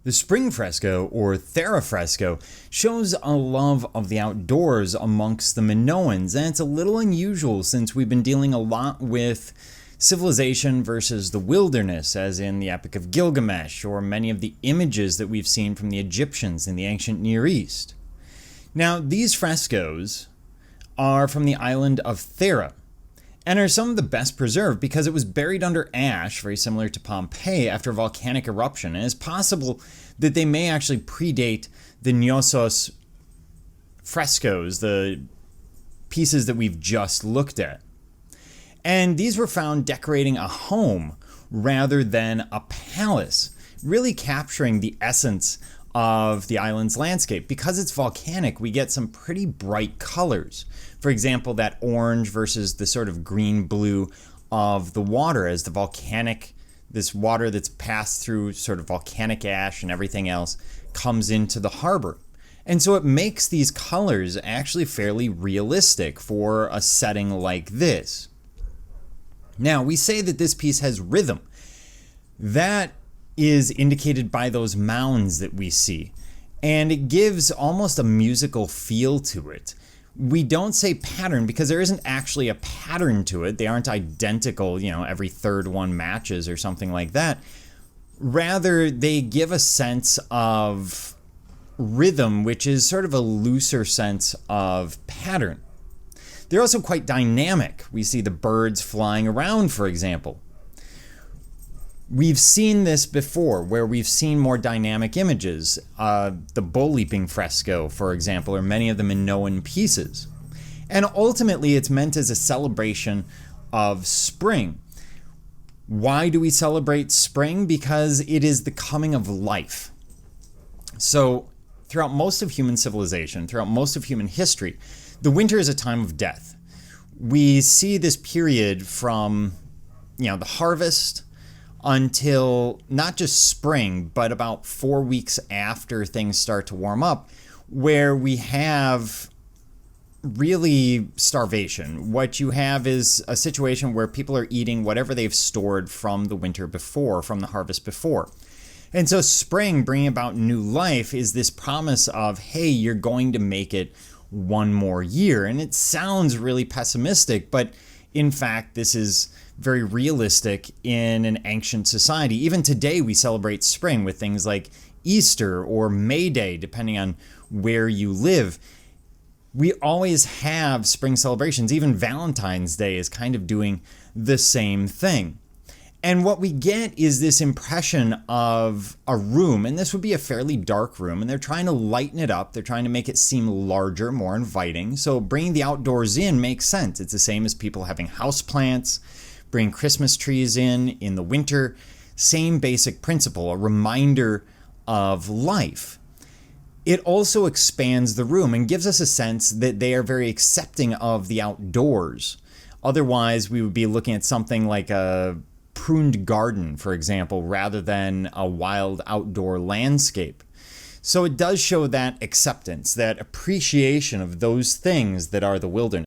The spring fresco, or Thera fresco, shows a love of the outdoors amongst the Minoans, and it's a little unusual since we've been dealing a lot with civilization versus the wilderness, as in the Epic of Gilgamesh, or many of the images that we've seen from the Egyptians in the ancient Near East. Now, these frescoes are from the island of Thera, and are some of the best preserved because it was buried under ash, very similar to Pompeii, after a volcanic eruption. And it's possible that they may actually predate the Knossos frescoes, the pieces that we've just looked at. And these were found decorating a home rather than a palace, really capturing the essence of the island's landscape. Because it's volcanic, we get some pretty bright colors. For example, that orange versus the sort of green-blue of the water as the volcanic, this water that's passed through sort of volcanic ash and everything else comes into the harbor. And so it makes these colors actually fairly realistic for a setting like this. Now, we say that this piece has rhythm. That is indicated by those mounds that we see, and it gives almost a musical feel to it. We don't say pattern because there isn't actually a pattern to it. They aren't identical, every third one matches or something like that. Rather, they give a sense of rhythm, which is sort of a looser sense of pattern. They're also quite dynamic. We see the birds flying around, for example. We've seen this before, where we've seen more dynamic images. The bull leaping fresco, for example, or many of the Minoan pieces. And ultimately, it's meant as a celebration of spring. Why do we celebrate spring? Because it is the coming of life. So, throughout most of human civilization, throughout most of human history, the winter is a time of death. We see this period from, the harvest until not just spring, but about 4 weeks after things start to warm up, where we have really starvation. What you have is a situation where people are eating whatever they've stored from the winter before, from the harvest before. And so spring, bringing about new life, is this promise of, hey, you're going to make it one more year. And it sounds really pessimistic, but in fact, this is very realistic in an ancient society. Even today, we celebrate spring with things like Easter or May Day, depending on where you live. We always have spring celebrations. Even Valentine's Day is kind of doing the same thing. And what we get is this impression of a room, and this would be a fairly dark room, and they're trying to lighten it up. They're trying to make it seem larger, more inviting. So bringing the outdoors in makes sense. It's the same as people having houseplants, bring Christmas trees in the winter. Same basic principle, a reminder of life. It also expands the room and gives us a sense that they are very accepting of the outdoors. Otherwise, we would be looking at something like a pruned garden, for example, rather than a wild outdoor landscape. So it does show that acceptance, that appreciation of those things that are the wilderness.